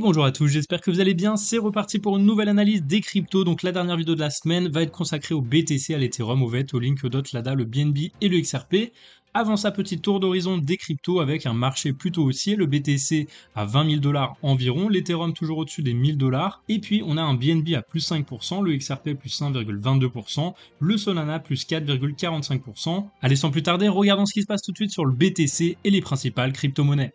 Bonjour à tous, j'espère que vous allez bien. C'est reparti pour une nouvelle analyse des cryptos. Donc la dernière vidéo de la semaine va être consacrée au BTC, à l'Ethereum, au VET, au Link, au DOT, l'ADA, le BNB et le XRP. Avant ça, petit tour d'horizon des cryptos avec un marché plutôt haussier. Le BTC à 20 000 $ environ, l'Ethereum toujours au-dessus des 1000 $. Et puis on a un BNB à plus 5%, le XRP plus 1,22%, le Solana plus 4,45%. Allez, sans plus tarder, regardons ce qui se passe tout de suite sur le BTC et les principales crypto-monnaies.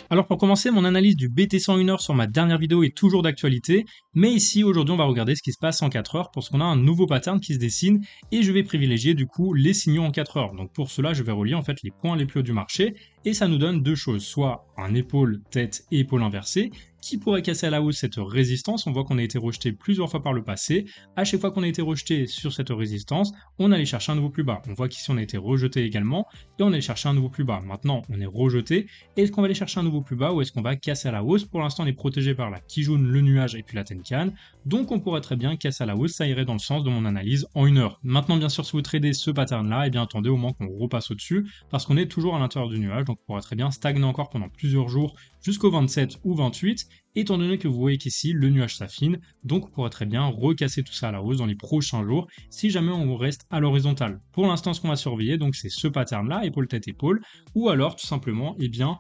Alors pour commencer, mon analyse du BTC en 1 heure sur ma dernière vidéo est toujours d'actualité, mais ici aujourd'hui on va regarder ce qui se passe en 4 heures parce qu'on a un nouveau pattern qui se dessine et je vais privilégier du coup les signaux en 4 heures. Donc pour cela je vais relier en fait les points les plus hauts du marché et ça nous donne deux choses, soit un épaule, tête et épaule inversée qui pourrait casser à la hausse cette résistance. On voit qu'on a été rejeté plusieurs fois par le passé. À chaque fois qu'on a été rejeté sur cette résistance, on allait chercher un nouveau plus bas. On voit qu'ici on a été rejeté également et on allait chercher un nouveau plus bas. Maintenant on est rejeté. Est-ce qu'on va aller chercher un nouveau plus bas ou est-ce qu'on va casser à la hausse? Pour l'instant on est protégé par la Kijun, le nuage et puis la Tenkan. Donc on pourrait très bien casser à la hausse, ça irait dans le sens de mon analyse en 1 heure. Maintenant bien sûr si vous tradez ce pattern là, et bien attendez au moins qu'on repasse au-dessus parce qu'on est toujours à l'intérieur du nuage. Donc on pourrait très bien stagner encore pendant plusieurs jours jusqu'au 27 ou 28, étant donné que vous voyez qu'ici le nuage s'affine, donc on pourrait très bien recasser tout ça à la hausse dans les prochains jours si jamais on reste à l'horizontale. Pour l'instant ce qu'on va surveiller donc c'est ce pattern là, épaule tête épaule, ou alors tout simplement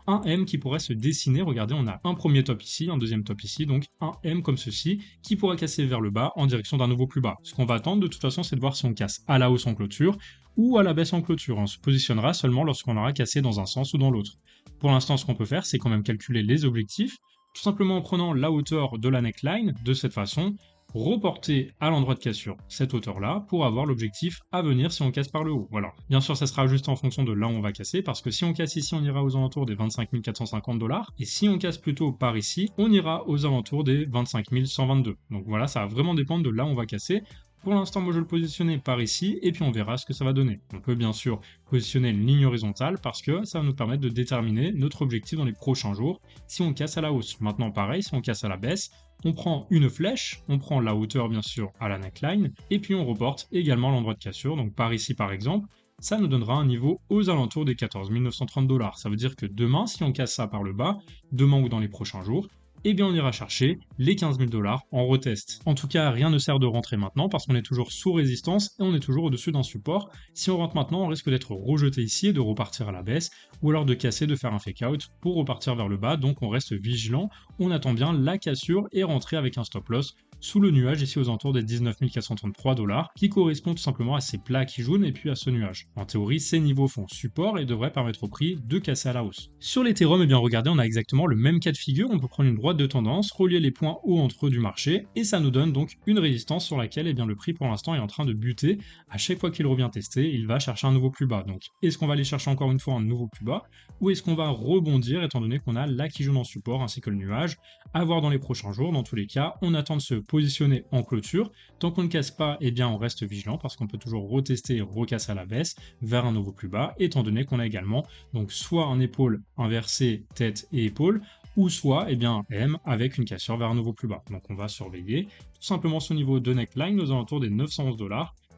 un M qui pourrait se dessiner. Regardez, on a un premier top ici, un deuxième top ici, donc un M comme ceci qui pourrait casser vers le bas en direction d'un nouveau plus bas. Ce qu'on va attendre de toute façon c'est de voir si on casse à la hausse en clôture ou à la baisse en clôture. On se positionnera seulement lorsqu'on aura cassé dans un sens ou dans l'autre. Pour l'instant, ce qu'on peut faire, c'est quand même calculer les objectifs, tout simplement en prenant la hauteur de la neckline de cette façon, reporter à l'endroit de cassure cette hauteur-là pour avoir l'objectif à venir si on casse par le haut. Voilà. Bien sûr, ça sera ajusté en fonction de là où on va casser, parce que si on casse ici, on ira aux alentours des 25 450 $, et si on casse plutôt par ici, on ira aux alentours des 25 122. Donc voilà, ça va vraiment dépendre de là où on va casser. Pour l'instant, moi je vais le positionner par ici, et puis on verra ce que ça va donner. On peut bien sûr positionner une ligne horizontale, parce que ça va nous permettre de déterminer notre objectif dans les prochains jours, si on casse à la hausse. Maintenant pareil, si on casse à la baisse, on prend une flèche, on prend la hauteur bien sûr à la neckline, et puis on reporte également l'endroit de cassure, donc par ici par exemple, ça nous donnera un niveau aux alentours des 14 930 $. Ça veut dire que demain, si on casse ça par le bas, demain ou dans les prochains jours, eh bien on ira chercher les 15 000 $ en retest. En tout cas, rien ne sert de rentrer maintenant parce qu'on est toujours sous résistance et on est toujours au-dessus d'un support. Si on rentre maintenant, on risque d'être rejeté ici et de repartir à la baisse, ou alors de casser, de faire un fake out pour repartir vers le bas. Donc on reste vigilant, on attend bien la cassure et rentrer avec un stop loss sous le nuage ici aux alentours des 19 433 $, qui correspond tout simplement à ces plaques qui jaunent et puis à ce nuage. En théorie, ces niveaux font support et devraient permettre au prix de casser à la hausse. Sur l'Ethereum, eh bien regardez, on a exactement le même cas de figure. On peut prendre une droite de tendance, relier les points hauts entre eux du marché, et ça nous donne donc une résistance sur laquelle eh bien, le prix pour l'instant est en train de buter. À chaque fois qu'il revient tester, il va chercher un nouveau plus bas. Donc est-ce qu'on va aller chercher encore une fois un nouveau plus bas, ou est-ce qu'on va rebondir étant donné qu'on a la qui jaune en support ainsi que le nuage? À voir dans les prochains jours. Dans tous les cas, on attend de se positionner en clôture. Tant qu'on ne casse pas, eh bien on reste vigilant parce qu'on peut toujours retester et recasser à la baisse vers un nouveau plus bas, étant donné qu'on a également donc soit un épaule inversé, tête et épaule, ou soit eh bien, M avec une cassure vers un nouveau plus bas. Donc on va surveiller tout simplement ce niveau de neckline aux alentours des 911 $,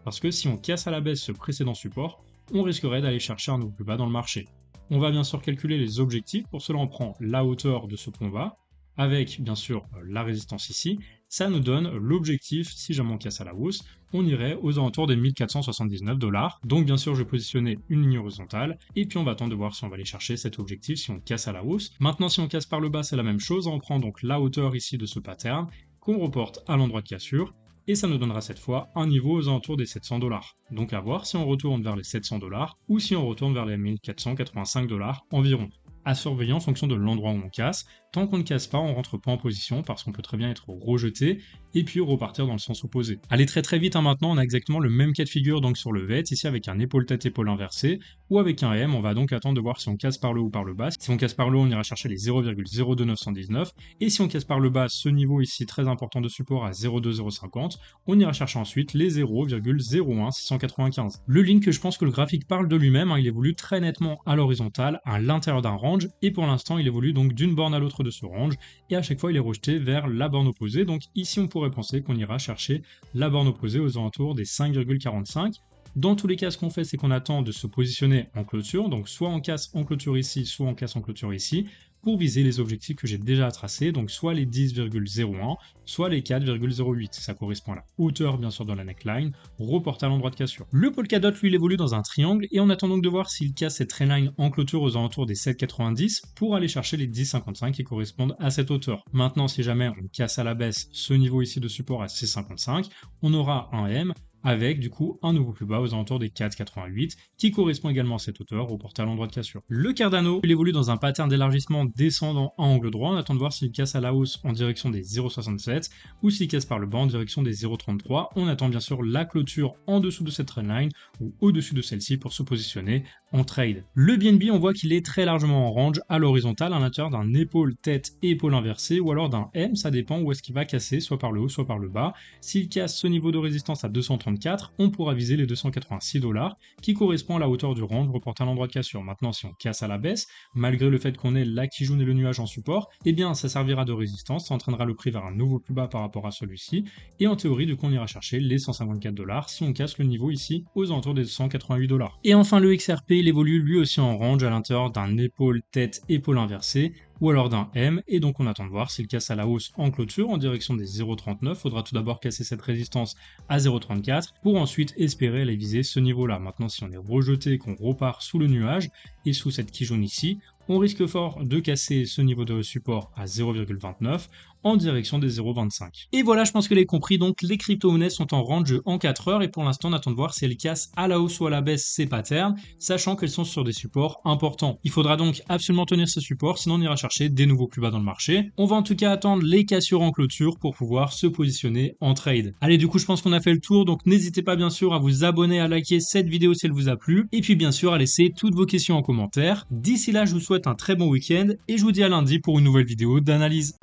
parce que si on casse à la baisse ce précédent support, on risquerait d'aller chercher un nouveau plus bas dans le marché. On va bien sûr calculer les objectifs. Pour cela, on prend la hauteur de ce qu'on va, avec bien sûr la résistance ici. Ça nous donne l'objectif, si jamais on casse à la hausse, on irait aux alentours des 1479 $. Donc bien sûr, je vais positionner une ligne horizontale, et puis on va attendre de voir si on va aller chercher cet objectif, si on casse à la hausse. Maintenant, si on casse par le bas, c'est la même chose. On prend donc la hauteur ici de ce pattern, qu'on reporte à l'endroit de cassure, et ça nous donnera cette fois un niveau aux alentours des 700 $. Donc à voir si on retourne vers les 700 $, ou si on retourne vers les 1485 $ environ. À surveiller en fonction de l'endroit où on casse. Tant qu'on ne casse pas, on rentre pas en position parce qu'on peut très bien être rejeté et puis repartir dans le sens opposé. Allez très vite maintenant, on a exactement le même cas de figure donc sur le VET, ici avec un épaule-tête épaule inversé ou avec un M. On va donc attendre de voir si on casse par le haut ou par le bas. Si on casse par le haut, on ira chercher les 0,02919 et si on casse par le bas, ce niveau ici très important de support à 0,2050, on ira chercher ensuite les 0,01695. Le link, je pense que le graphique parle de lui-même, il évolue très nettement à l'horizontale, à l'intérieur d'un range, et pour l'instant il évolue donc d'une borne à l'autre de ce range, et à chaque fois il est rejeté vers la borne opposée. Donc ici on pourrait penser qu'on ira chercher la borne opposée aux alentours des 5,45. Dans tous les cas, ce qu'on fait, c'est qu'on attend de se positionner en clôture, donc soit on casse en clôture ici, soit on casse en clôture ici. pour viser les objectifs que j'ai déjà tracés, donc soit les 10,01, soit les 4,08. Ça correspond à la hauteur bien sûr de la neckline, reportée à l'endroit de cassure. Le Polkadot lui il évolue dans un triangle et on attend donc de voir s'il casse cette trendline en clôture aux alentours des 7,90 pour aller chercher les 10,55 qui correspondent à cette hauteur. Maintenant si jamais on casse à la baisse ce niveau ici de support à 6,55, on aura un M avec du coup un nouveau plus bas aux alentours des 4,88 qui correspond également à cette hauteur reportée à l'endroit de cassure. Le Cardano, il évolue dans un pattern d'élargissement descendant à angle droit, on attend de voir s'il casse à la hausse en direction des 0,67 ou s'il casse par le bas en direction des 0,33. On attend bien sûr la clôture en dessous de cette trendline ou au-dessus de celle-ci pour se positionner en trade. Le BNB, on voit qu'il est très largement en range à l'horizontale à l'intérieur d'un épaule tête et épaule inversée ou alors d'un M, ça dépend où est-ce qu'il va casser, soit par le haut soit par le bas. S'il casse ce niveau de résistance à 234, on pourra viser les 286 $ qui correspond à la hauteur du range reporté à l'endroit de cassure. Maintenant si on casse à la baisse, malgré le fait qu'on ait la Kijun et le nuage en support, eh bien ça servira de résistance, ça entraînera le prix vers un nouveau plus bas par rapport à celui-ci et en théorie du coup on ira chercher les 154 $ si on casse le niveau ici aux alentours des 188 $. Et enfin le XRP, il évolue lui aussi en range à l'intérieur d'un épaule tête épaule inversée ou alors d'un M, et donc on attend de voir s'il casse à la hausse en clôture en direction des 0,39, faudra tout d'abord casser cette résistance à 0,34 pour ensuite espérer aller viser ce niveau-là. Maintenant si on est rejeté et qu'on repart sous le nuage et sous cette Kijun ici, on risque fort de casser ce niveau de support à 0,29 en direction des 0,25. Et voilà, je pense que vous l'avez compris, donc les crypto-monnaies sont en range en 4 heures et pour l'instant on attend de voir si elles cassent à la hausse ou à la baisse ces patterns, sachant qu'elles sont sur des supports importants. Il faudra donc absolument tenir ces supports, sinon on ira chercher des nouveaux plus bas dans le marché. On va en tout cas attendre les cassures en clôture pour pouvoir se positionner en trade. Allez, du coup je pense qu'on a fait le tour, donc n'hésitez pas bien sûr à vous abonner, à liker cette vidéo si elle vous a plu, et puis bien sûr à laisser toutes vos questions en commentaire. D'ici là, je vous souhaite un très bon week-end et je vous dis à lundi pour une nouvelle vidéo d'analyse.